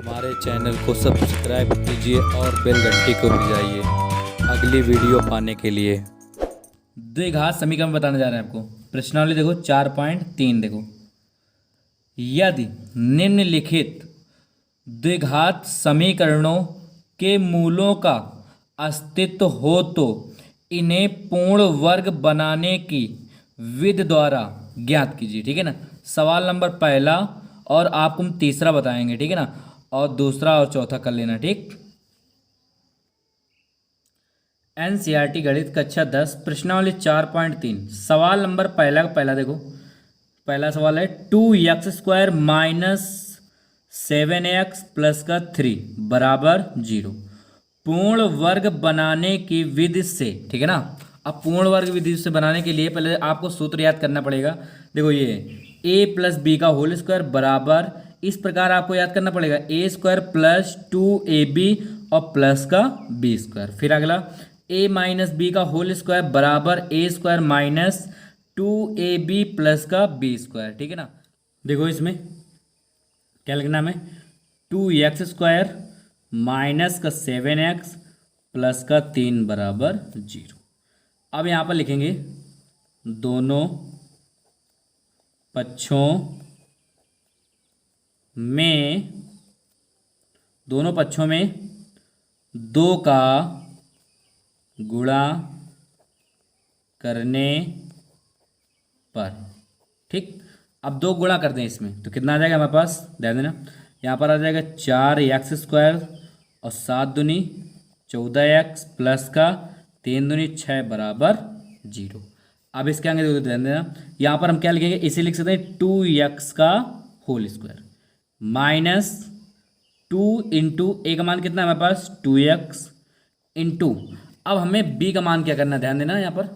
हमारे चैनल को सब्सक्राइब कीजिए और बेल घंटी को बजाइए अगली वीडियो पाने के लिए। द्विघात समीकरण बताने जा रहे हैं आपको। प्रश्नावली देखो 4.3 देखो। यदि निम्नलिखित द्विघात समीकरणों के मूलों का अस्तित्व हो तो इन्हें पूर्ण वर्ग बनाने की विधि द्वारा ज्ञात कीजिए। ठीक है ना। सवाल नंबर पहला और आपको हम तीसरा बताएंगे। ठीक है ना। और दूसरा और चौथा कर लेना। ठीक। एनसीईआरटी गणित कक्षा 10 प्रश्नावली 4.3 सवाल नंबर पहला का पहला देखो। पहला सवाल है 2x² माइनस 7x प्लस का 3 बराबर 0 पूर्ण वर्ग बनाने की विधि से। ठीक है ना। अब पूर्ण वर्ग विधि से बनाने के लिए पहले आपको सूत्र याद करना पड़ेगा। देखो ये a प्लस बी का होल स्क्वायर बराबर, इस प्रकार आपको याद करना पड़ेगा a² प्लस 2ab और प्लस का b²। फिर अगला a माइनस बी का होल स्क्वायर बराबर a² माइनस 2ab प्लस का b²। ठीक है ना। देखो इसमें क्या लिखना है, 2x² माइनस का 7x प्लस का 3 बराबर 0। अब यहाँ पर लिखेंगे दोनों पक्षों में 2 का गुणा करने पर। ठीक। अब 2 गुणा करते हैं इसमें तो कितना आ जाएगा हमारे पास, ध्यान देना। यहाँ पर आ जाएगा 4x² और 7 दूनी 14x प्लस का 3 दूनी 6 बराबर 0। अब इसके आगे देखो, ध्यान देना। यहाँ पर हम क्या लिखेंगे, इसे लिख सकते हैं 2x का होल स्क्वायर माइनस 2 इंटू ए का मान कितना है हमारे पास 2x इंटू, अब हमें b का मान क्या करना है, ध्यान देना। यहाँ पर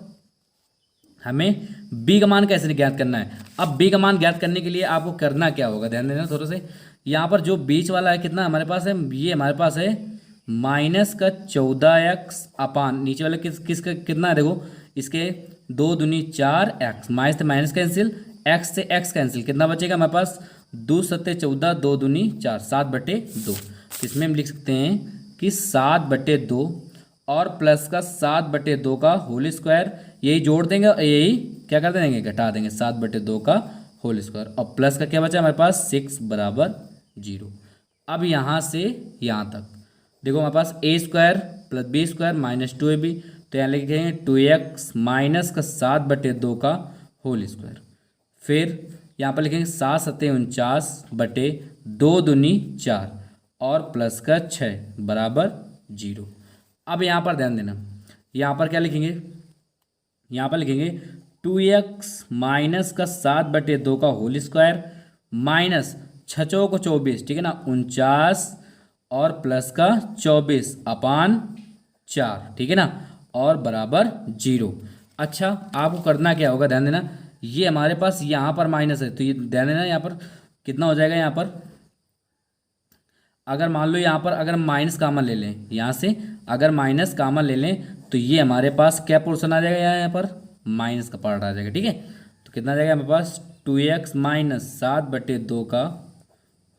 हमें b का मान कैसे ज्ञात करना है। अब b का मान ज्ञात करने के लिए आपको करना क्या होगा, ध्यान देना थोड़ा से। यहाँ पर जो बीच वाला है कितना हमारे पास है, ये हमारे पास है माइनस का 14x अपान नीचे वाले किसका कितना है, देखो इसके 2 दूनी 4x माइनस से माइनस कैंसिल, x से x कैंसिल, कितना बचेगा हमारे पास 2 सत्ते 14 2 दूनी 4 7/2। तो इसमें हम लिख सकते हैं कि 7/2 और प्लस का 7/2 का होल स्क्वायर, यही जोड़ देंगे और यही क्या कर देंगे, घटा देंगे 7/2 का होल स्क्वायर। और प्लस का क्या बचा हमारे पास 6 बराबर 0। अब यहाँ से यहाँ तक देखो हमारे पास a² plus b² minus 2ab, तो यहाँ लिखेंगे 2x माइनस का 7/2 का होल स्क्वायर। फिर यहाँ पर लिखेंगे 7 सत्ते 49/2 दूनी 4 और प्लस का 6 बराबर 0। अब यहाँ पर ध्यान देना, यहाँ पर क्या लिखेंगे, यहाँ पर लिखेंगे 2x माइनस का 7/2 का होल स्क्वायर माइनस 6 को 24, ठीक है ना 49 और प्लस का 24 अपान 4, ठीक है ना, और बराबर 0। अच्छा आपको करना क्या होगा, ध्यान देना। ये हमारे पास यहाँ पर माइनस है तो ये ध्यान देना, यहाँ पर कितना हो जाएगा, यहाँ पर अगर मान लो यहाँ पर अगर माइनस कामन ले लें, यहाँ से अगर माइनस कामन ले लें तो ये हमारे पास क्या पोर्शन आ जाएगा, यहाँ पर माइनस का पार्ट आ जाएगा। ठीक है। तो कितना आ जाएगा हमारे पास 2x माइनस 7/2 का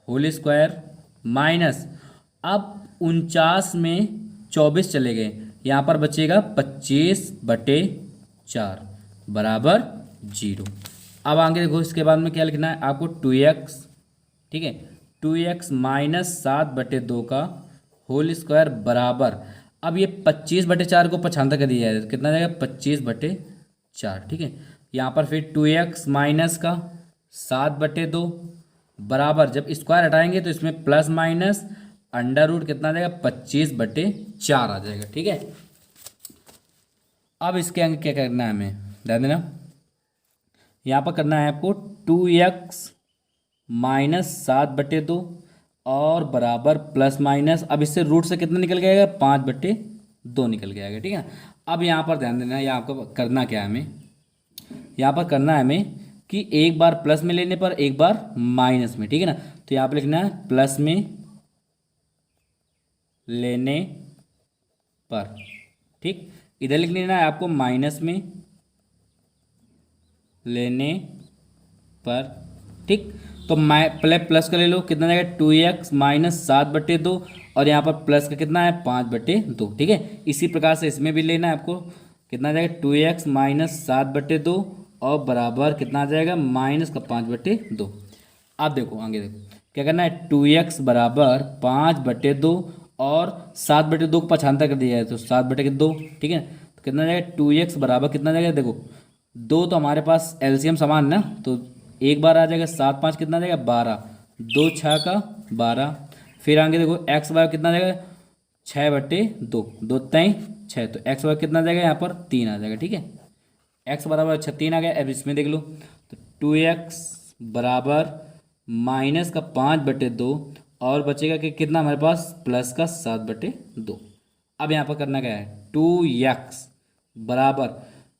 होल स्क्वायर माइनस, अब 49 में 24 चले गए, यहाँ पर बचेगा 25/4 बराबर 0। अब आगे देखो इसके बाद में क्या लिखना है आपको 2x, ठीक है 2x माइनस 7/2 का होल स्क्वायर बराबर, अब ये 25/4 को पछानता कर दिया जाए, कितना जाएगा 25/4। ठीक है। यहाँ पर फिर 2x माइनस का 7/2 बराबर, जब स्क्वायर हटाएंगे तो इसमें प्लस माइनस अंडर रूट कितना आ जाएगा 25/4 आ जाएगा। ठीक है। अब इसके आगे क्या करना है हमें, ध्यान देना। यहाँ पर करना है आपको 2x माइनस 7/2 और बराबर प्लस माइनस, अब इससे रूट से कितना निकल गया 5/2 निकल गया। ठीक है। अब यहाँ पर ध्यान देना, यहाँ आपको करना क्या है हमें, यहाँ पर करना है हमें कि एक बार प्लस में लेने पर एक बार माइनस में, ठीक है ना। तो यहाँ पर लिखना है प्लस में लेने पर, ठीक, इधर लिख लेना है आपको माइनस में लेने पर। ठीक। तो प्लस का ले लो, कितना जाएगा 2x माइनस 7/2, और यहाँ पर प्लस का कितना है 5/2, ठीक है। इसी प्रकार से इसमें भी लेना है आपको, कितना जाएगा 2x माइनस 7/2 और बराबर कितना आ जाएगा माइनस का 5/2। अब देखो आगे देखो क्या करना है, 2x बराबर 5/2 और 7/2 को पछानता कर दिया है तो 7/2, ठीक है। तो कितना जाएगा 2x बराबर कितना जाएगा, देखो 2 तो हमारे पास एलसीएम समान ना, तो एक बार आ जाएगा 7 5 कितना जाएगा 12, 2 6 का 12। फिर आगे देखो x बराबर कितना जाएगा 6/2, 2 3 6, तो x बराबर कितना जाएगा यहाँ पर 3 आ जाएगा, ठीक है। x बराबर 3 आ गया। अब इसमें देख लो, तो 2x बराबर माइनस का 5/2 और बचेगा कि कितना हमारे पास प्लस का 7/2। अब यहाँ पर करना क्या है, 2x बराबर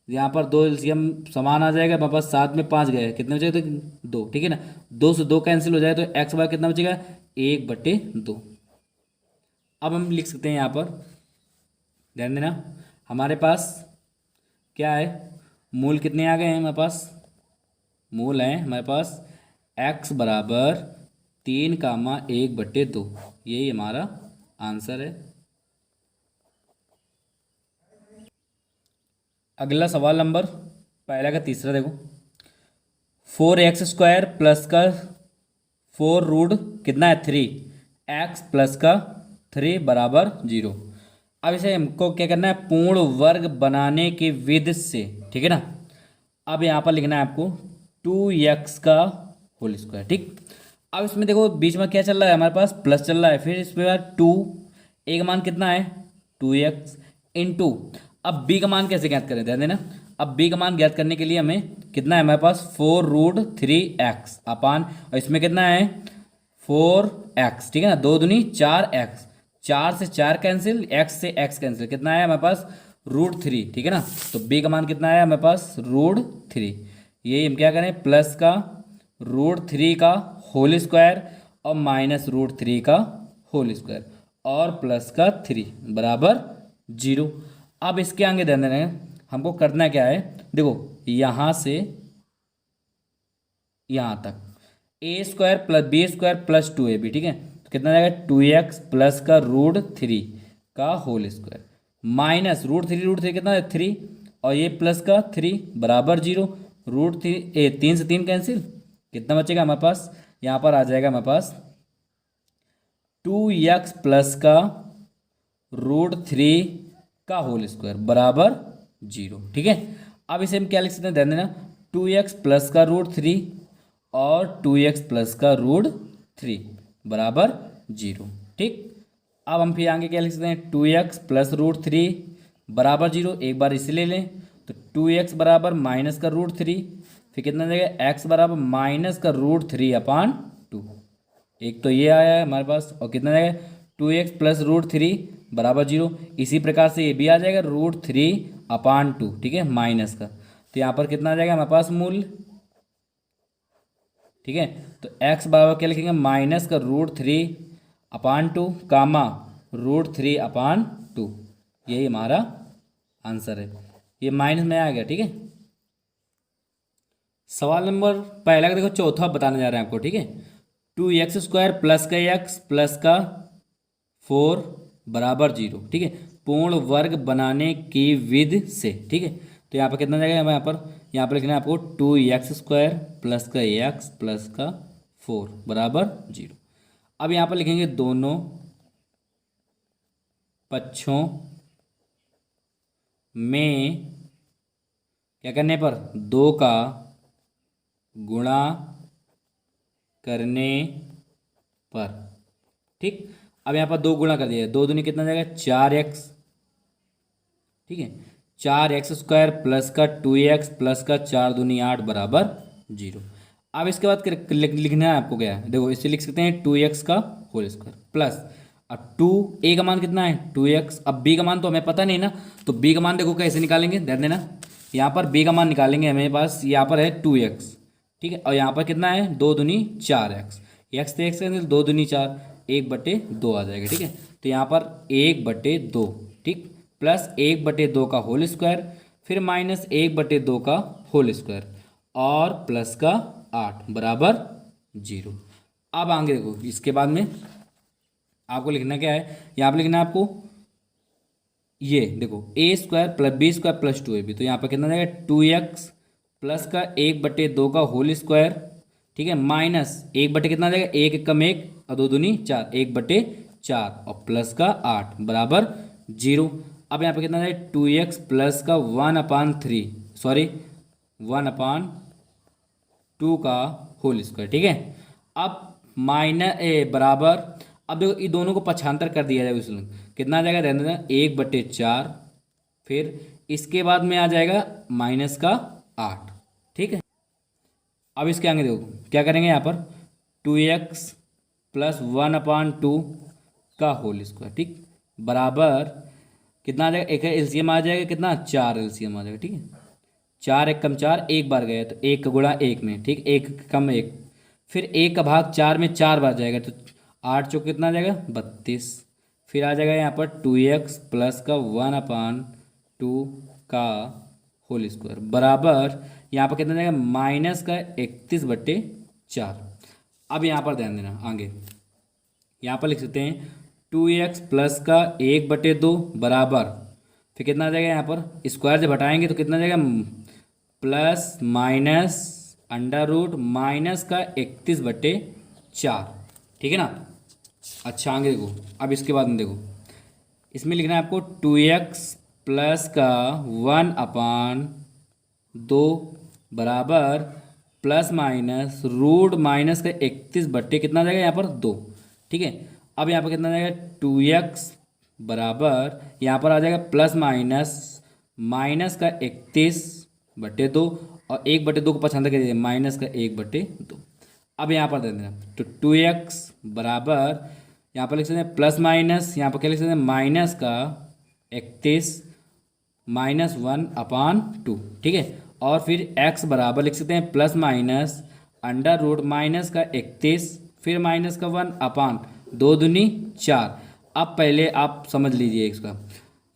यहाँ पर 2 एलसीएम समान आ जाएगा, हमारे पास 7 में 5 गए, कितने बचेगा तो 2, ठीक है ना। 2 से 2 कैंसिल हो जाए तो x बराबर कितना बचेगा 1/2। अब हम लिख सकते हैं यहाँ पर, ध्यान देना, हमारे पास क्या है, मूल कितने आ गए हैं हमारे पास, मूल है हमारे पास x बराबर 3,1/2, यही हमारा आंसर है। अगला सवाल नंबर पहला का तीसरा देखो, 4x² प्लस का 4 रूट कितना है 3x प्लस का 3 बराबर 0। अब इसे हमको क्या करना है, पूर्ण वर्ग बनाने की विधि से, ठीक है ना। अब यहाँ पर लिखना है आपको 2x का होल स्क्वायर, ठीक। अब इसमें देखो बीच में क्या चल रहा है, हमारे पास प्लस चल रहा है, फिर इसमें 2 a का मान कितना है 2x इंटू, अब b का मान कैसे ज्ञात करें, ध्यान देना। अब b का मान ज्ञात करने के लिए हमें कितना है हमारे पास 4√3x अपान, और इसमें कितना है 4x, ठीक है ना, 2 दूनी 4x, 4 से 4 कैंसिल, x से x कैंसिल, कितना है हमारे पास √3, ठीक है ना। तो b का मान कितना है हमारे पास √3, यही हम क्या करें प्लस का √3 का होल स्क्वायर और माइनस √3 का होल स्क्वायर और प्लस का 3 बराबर 0। अब इसके आगे ध्यान देना है, हमको करना क्या है, देखो यहाँ से यहाँ तक a² plus b² plus 2ab, ठीक है। तो कितना जाएगा 2x प्लस का √3 का होल स्क्वायर माइनस √3 कितना है 3 और ये प्लस का 3 बराबर 0, √3 3 से 3 कैंसिल, कितना बचेगा हमारे पास, यहाँ पर आ जाएगा हमारे पास 2x प्लस का √3 का होल स्क्वायर बराबर 0, ठीक है। अब इसे हम क्या लिख सकते हैं, ध्यान देना, 2x प्लस का √3 और 2x प्लस का √3 बराबर 0, ठीक। अब हम फिर आगे क्या लिख सकते हैं, 2x प्लस √3 बराबर 0, एक बार इसे ले लें, तो 2x बराबर माइनस का √3, फिर कितना जाएगा x बराबर माइनस का √3/2, एक तो ये आया है हमारे पास, और कितना जाएगा 2x प्लस √3 बराबर 0। इसी प्रकार से ये भी आ जाएगा √3/2, ठीक है, माइनस का, तो यहाँ पर कितना आ जाएगा हमारे पास मूल, ठीक है। तो x बराबर क्या लिखेंगे माइनस का √3/2 कामा √3/2, यही हमारा आंसर है, ये माइनस में आ गया, ठीक है। सवाल नंबर पहला का देखो चौथा बताने जा रहे हैं आपको, ठीक है। 2x² प्लस का x प्लस का 4 बराबर 0, ठीक है, पूर्ण वर्ग बनाने की विधि से, ठीक है। तो यहाँ पर कितना जाएगा, यहाँ पर लिखना है आपको 2x² प्लस का x प्लस का 4 बराबर 0। अब यहाँ पर लिखेंगे दोनों पक्षों में क्या करने पर 2 का गुणा करने पर, ठीक। अब यहाँ पर 2 गुणा कर दिया, 2 दूनी कितना जाएगा 4x, ठीक है, 4x² प्लस का 2x प्लस का 4 दूनी 8 बराबर 0। अब इसके बाद लिखना है आपको क्या है, देखो इसे लिख सकते हैं 2x का होल स्क्वायर प्लस, अब 2 a का मान कितना है 2x, अब b का मान तो हमें पता नहीं ना, तो b का मान देखो कैसे निकालेंगे, ध्यान देना, यहाँ पर b का मान निकालेंगे, हमें पास यहाँ पर है 2x, ठीक है, और यहाँ पर कितना है 2 दूनी 4x, x से x कैंसिल, 2 दूनी 4, 1/2 आ जाएगा, ठीक है। तो यहाँ पर 1/2, ठीक, प्लस 1/2 का होल स्क्वायर, फिर माइनस 1/2 का होल स्क्वायर और प्लस का 8 बराबर जीरो। अब आगे देखो, इसके बाद में आपको लिखना क्या है, यहाँ पर लिखना है आपको ये देखो A square plus B square plus two A B, तो यहाँ पर कितना जाएगा 2x प्लस का 1/2 का होल स्क्वायर, ठीक है, माइनस 1/, कितना जाएगा 1 एकम 1 और 2 दूनी 4, 1/4 और प्लस का 8 बराबर जीरो। अब यहाँ पे कितना जाएगा 2x प्लस का 1/3, सॉरी 1/2 का होल स्क्वायर, ठीक है। अब माइनस ए बराबर, अब देखो ये दोनों को पक्षांतर कर दिया जाएगा, उसमें कितना आ जाएगा, रहने देना 1/4, फिर इसके बाद में आ जाएगा माइनस का 8, ठीक है। अब इसके आगे देखो क्या करेंगे, यहाँ पर 2x प्लस 1/2 का होल स्क्वायर, ठीक, बराबर कितना आ जाएगा, एक एलसीएम आ जाएगा कितना 4 एलसीएम आ जाएगा, ठीक है। 4 एकम 4 एक बार गया तो 1 का गुणा 1 में, ठीक, 1 कम 1, फिर 1 का भाग 4 में 4 बार जाएगा तो 8 चौक कितना आ जाएगा 32, फिर आ जाएगा यहाँ पर 2x प्लस का 1/2 का होल स्क्वायर बराबर यहाँ पर कितना जाएगा माइनस का 31/4। अब यहाँ पर ध्यान देना आगे, यहाँ पर लिख सकते हैं 2x प्लस का 1/2 बराबर, फिर कितना आ जाएगा यहाँ पर स्क्वायर से घटाएंगे तो कितना आ जाएगा plus minus under root minus का 31/4, ठीक है ना। अच्छा आगे देखो, अब इसके बाद में देखो इसमें लिखना है आपको 2x प्लस का 1/2 बराबर प्लस माइनस रूट माइनस का 31 कितना आ जाएगा यहाँ पर 2, ठीक है। अब यहाँ पर कितना आ जाएगा 2x बराबर यहाँ पर आ जाएगा प्लस माइनस माइनस का 31/2 और 1/2 को पसंद कर दीजिए माइनस का 1/2। अब यहाँ पर दे देना तो 2x बराबर यहाँ पर लिख सकते हैं प्लस माइनस, यहाँ पर क्या लिख सकते हैं माइनस का 31 माइनस 1/2, ठीक है। और फिर x बराबर लिख सकते हैं plus minus under root minus का 31 फिर माइनस का 1/2 दूनी 4। अब पहले आप समझ लीजिए इसका,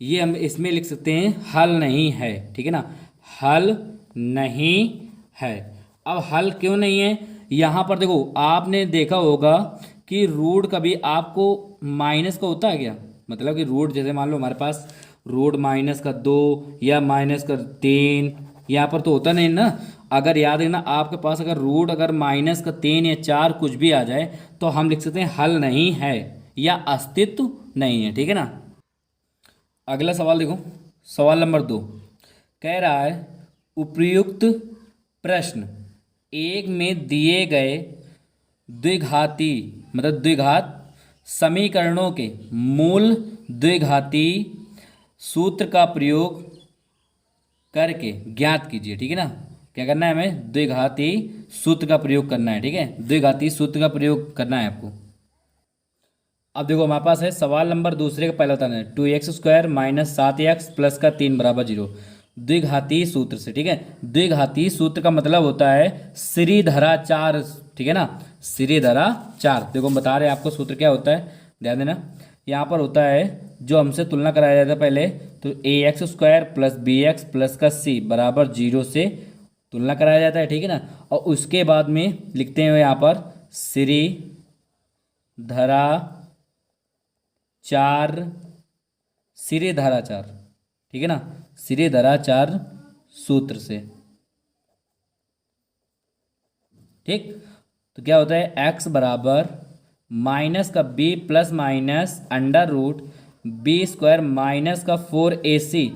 ये हम इसमें लिख सकते हैं हल नहीं है, ठीक है ना, हल नहीं है। अब हल क्यों नहीं है, यहाँ पर देखो आपने देखा होगा कि रूट कभी आपको माइनस का होता है क्या, मतलब कि रूट जैसे मान लो हमारे पास रूट माइनस का 2 या माइनस का 3 यहाँ पर तो होता नहीं ना। अगर याद है ना आपके पास अगर रूट अगर माइनस का 3 या 4 कुछ भी आ जाए तो हम लिख सकते हैं हल नहीं है या अस्तित्व नहीं है, ठीक है ना। अगला सवाल देखो, सवाल नंबर 2 कह रहा है उपयुक्त प्रश्न एक में दिए गए द्विघाती मतलब द्विघात समीकरणों के मूल द्विघाती सूत्र का प्रयोग करके ज्ञात कीजिए, ठीक है ना। क्या करना है हमें द्विघाती सूत्र का प्रयोग करना है, ठीक है, द्विघाती सूत्र का प्रयोग करना है आपको। अब देखो हमारे पास है सवाल नंबर दूसरे का पहला बताना है 2x² माइनस 7x प्लस का 3 बराबर 0 द्विघाती सूत्र से, ठीक है। द्विघाती सूत्र का मतलब होता है श्रीधरा 4, ठीक है ना, श्रीधरा 4। देखो हम बता रहे हैं आपको सूत्र क्या होता है, ध्यान देना। यहाँ पर होता है जो हमसे तुलना कराया जाता है पहले तो ax² प्लस bx प्लस का c बराबर 0 से तुलना कराया जाता है, ठीक है ना। और उसके बाद में लिखते हैं यहाँ पर श्रीधरा 4, श्रीधरा 4, ठीक है ना, श्रीधरा 4 सूत्र से, ठीक। तो क्या होता है x बराबर माइनस का b plus minus under root b² minus का 4ac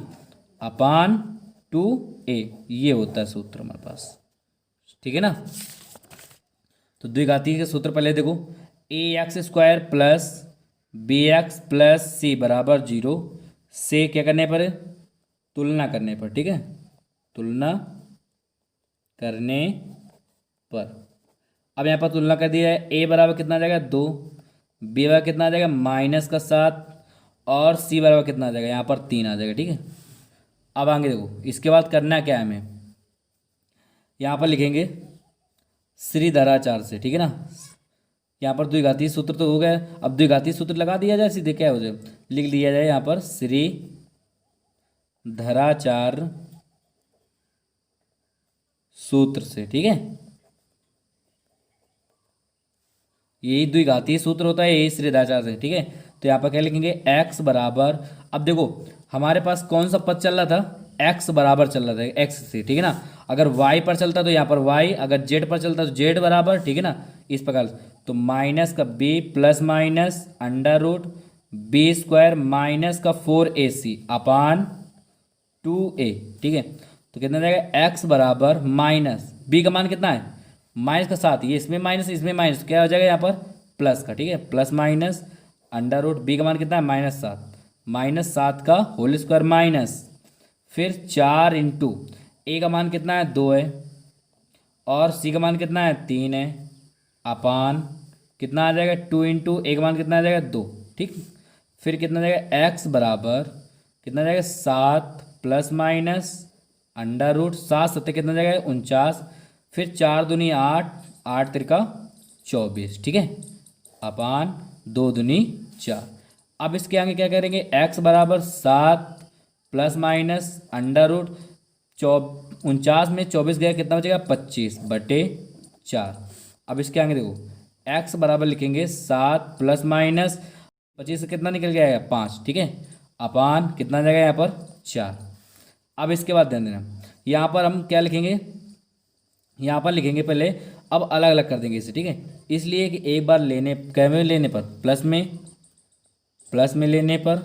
अपान 2a, ये होता है सूत्र हमारे पास, ठीक है ना। तो द्विघाती के सूत्र पहले देखो ax² plus bx plus c बराबर 0 से क्या करने पर तुलना करने पर, ठीक है, तुलना करने पर। अब यहाँ पर तुलना कर दिया है a बराबर कितना आ जाएगा 2, b बराबर कितना आ जाएगा माइनस का 7 और c बराबर कितना आ जाएगा यहाँ पर 3 आ जाएगा, ठीक है। अब आगे देखो इसके बाद करना क्या है हमें, यहाँ पर लिखेंगे श्रीधरा 4 से, ठीक है ना। यहाँ पर द्विघाती सूत्र तो हो गया, अब द्विघाती सूत्र लगा दिया जाए, सीधे क्या हो जाए लिख दिया जाए यहाँ पर श्रीधरा 4 सूत्र से, ठीक है। यही द्विघातीय सूत्र होता है, यही श्रेधाचार से, ठीक है। तो यहाँ पर क्या लिखेंगे, x बराबर, अब देखो हमारे पास कौन सा पद चल रहा था, x बराबर चल रहा था x से, ठीक है ना। अगर y पर चलता तो यहाँ पर y, अगर z पर चलता तो z बराबर, ठीक है ना, इस प्रकार। तो माइनस का b plus minus under root B square minus का 4ac अपान 2a, ठीक है। तो कितना जाएगा, x बराबर माइनस b का मान कितना है, माइनस का 7, ये इसमें माइनस इसमें माइनस, क्या हो जाएगा यहाँ पर प्लस का, ठीक है, plus minus under root B का मान कितना है, -7 का होल स्क्वायर माइनस फिर 4 इंटू ए का मान कितना है 2 है और सी का मान कितना है 3 है अपान कितना आ जाएगा 2 इंटू ए का मान कितना आ जाएगा 2, ठीक। फिर कितना आ जाएगा x बराबर कितना आ जाएगा 7 प्लस माइनस अंडर रूट 7 सत्ते कितना आ जाएगा 49, फिर 4 दूनी 8, 8 तिरका 24, ठीक है, अपान 2 दूनी 4। अब इसके आगे क्या करेंगे, x बराबर 7 प्लस माइनस अंडर रूट 49 में 24 गया कितना बचेगा 25/4। अब इसके आगे देखो x बराबर लिखेंगे 7 प्लस माइनस 25 से कितना निकल गया 5, ठीक है, अपान कितना जाएगा यहाँ पर 4। अब इसके बाद ध्यान देना यहाँ पर हम क्या लिखेंगे, यहाँ पर लिखेंगे पहले, अब अलग अलग कर देंगे इसे, ठीक है। इसलिए कि एक बार लेने कैमे लेने पर प्लस में लेने पर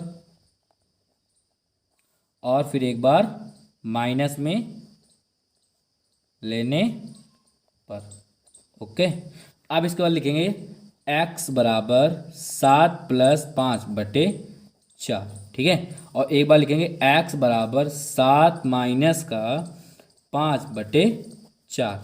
और फिर एक बार माइनस में लेने पर, ओके। अब इसके बाद लिखेंगे x बराबर 7 प्लस 5/4, ठीक है, और एक बार लिखेंगे x बराबर 7 माइनस का 5/4।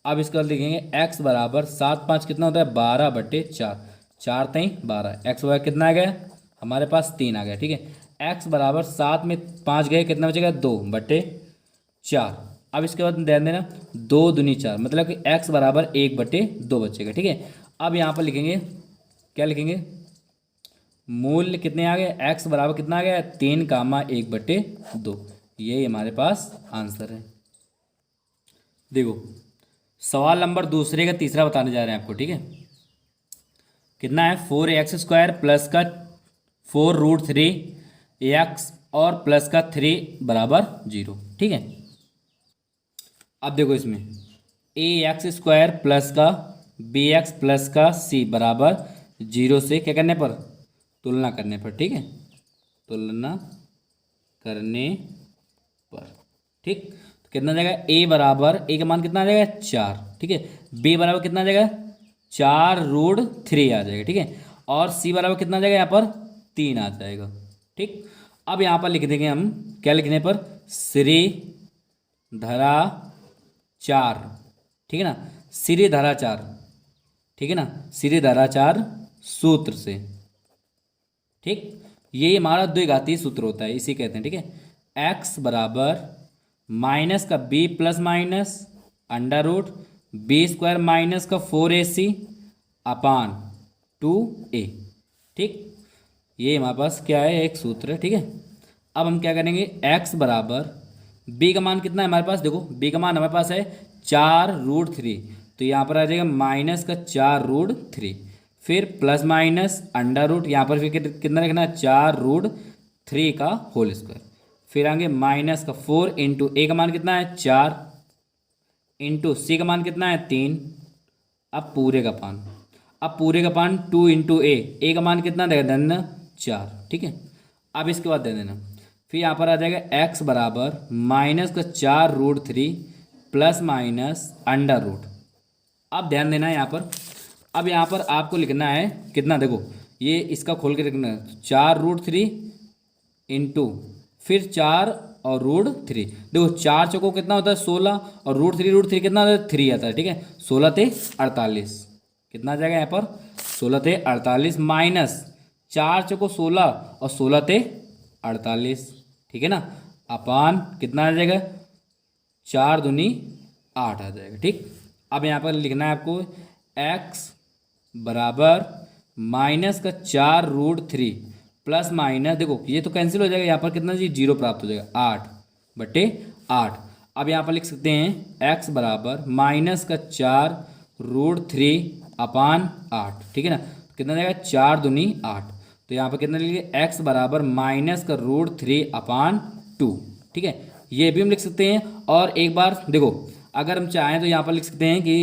अब इसके बाद लिखेंगे x बराबर 7 5 कितना होता है 12/4, 4 3 12, x बराबर कितना आ गया हमारे पास 3 आ गया, ठीक है। x बराबर 7 में 5 गए कितना बचेगा 2/4। अब इसके बाद ध्यान देना 2 दूनी 4 मतलब कि x बराबर 1/2 बचेगा, ठीक है। अब यहाँ पर लिखेंगे क्या लिखेंगे, मूल्य कितने आ गए, x बराबर कितना आ गया 3 कामा 1/2, ये हमारे पास आंसर है। देखो सवाल नंबर दूसरे का तीसरा बताने जा रहे हैं आपको, ठीक है। कितना है 4x² प्लस का 4√3x और प्लस का 3 बराबर 0, ठीक है। अब देखो इसमें ax² प्लस का bx प्लस का c बराबर 0 से क्या करने पर तुलना करने पर, ठीक है, तुलना करने पर, ठीक। तो कितना जाएगा a बराबर a का मान कितना आ जाएगा 4, ठीक है, b बराबर कितना आ जाएगा 4√3 आ जाएगा, ठीक है, और c बराबर कितना आ जाएगा यहाँ पर 3 आ जाएगा, ठीक। अब यहाँ पर लिख देंगे हम क्या लिखने पर श्री धरा 4, ठीक है ना, श्री धरा 4, ठीक है ना, श्री धरा 4 सूत्र से, ठीक। ये हमारा द्विघातीय सूत्र होता है, इसी कहते हैं, ठीक है। x बराबर माइनस का b plus minus under root b² minus का 4ac अपान 2a, ठीक। ये हमारे पास क्या है एक सूत्र है, ठीक है। अब हम क्या करेंगे x बराबर b का मान कितना है हमारे पास, देखो b का मान हमारे पास है 4√3, तो यहाँ पर आ जाएगा माइनस का 4√3 फिर प्लस माइनस अंडर रूट यहाँ पर फिर कितना रखना है 4√3 का होल स्क्वायर, फिर आगे माइनस का 4 इंटू ए का मान कितना है 4 इंटू सी का मान कितना है 3, अब पूरे का पान 2 इंटू ए का मान कितना देगा 4, ठीक है। अब इसके बाद दे देना फिर यहाँ पर आ जाएगा x बराबर माइनस का 4√3 प्लस माइनस अंडर रूट। अब ध्यान देना है यहाँ पर, अब यहाँ पर आपको लिखना है कितना, देखो ये इसका खोल के लिखना है 4√3 इंटू फिर 4 और √3, देखो 4 चौको कितना होता है 16 और √3 कितना होता है 3 आता है, ठीक है, 16 ते 48 कितना आ जाएगा यहाँ पर 16 ते 48 माइनस 4 चौको 16 और 16 ते 48, ठीक है ना, अपान कितना आ जाएगा 4 दूनी 8 आ जाएगा, ठीक। अब यहाँ पर लिखना है आपको x बराबर माइनस का 4√3 प्लस माइनस, देखो ये तो कैंसिल हो जाएगा, यहाँ पर कितना जी 0 प्राप्त हो जाएगा 8/8। अब यहाँ पर लिख सकते हैं x बराबर माइनस का 4√3 अपान 8, ठीक है ना। तो कितना जाएगा 4 दूनी 8। तो यहाँ पर कितना लिखेंगे x बराबर माइनस का रूट 3 अपान 2, ठीक है। ये भी हम लिख सकते हैं। और एक बार देखो, अगर हम चाहें तो यहाँ पर लिख सकते हैं कि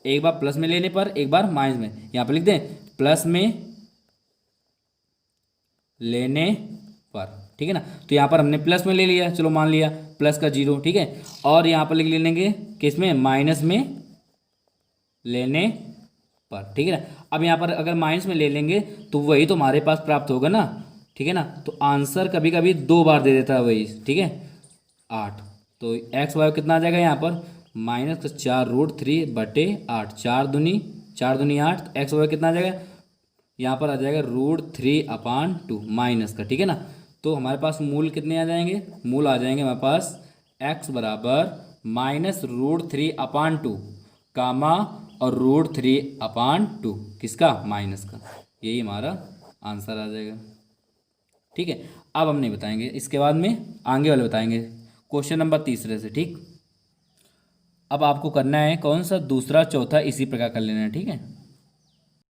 एक बार प्लस में लेने पर एक बार माइनस में, यहाँ पर लिख दें प्लस में लेने पर, ठीक है ना। तो यहाँ पर हमने प्लस में ले लिया, चलो मान लिया प्लस का 0, ठीक है। और यहाँ पर लिख लेंगे किस में, माइनस में लेने पर, ठीक है ना। अब यहाँ पर अगर माइनस में ले लेंगे तो वही तो हमारे पास प्राप्त होगा ना, ठीक है ना। तो आंसर कभी कभी 2 बार दे देता है वही, ठीक है, 8। तो एक्स वाई कितना आ जाएगा यहाँ पर माइनस का 4 रूट 3 बटे 8, 4 दूनी 8। तो एक्स वाई कितना आ जाएगा यहाँ पर आ जाएगा रूट 3 अपान 2 माइनस का, ठीक है ना। तो हमारे पास मूल कितने आ जाएंगे, मूल आ जाएंगे हमारे पास एक्स बराबर माइनस रूट 3 अपान 2 कामा और रूट 3 अपान 2 किसका, माइनस का। यही हमारा आंसर आ जाएगा, ठीक है। अब हम नहीं बताएंगे, इसके बाद में आगे वाले बताएंगे क्वेश्चन नंबर 3 से, ठीक। अब आपको करना है कौन सा, दूसरा चौथा इसी प्रकार कर लेना है, ठीक है।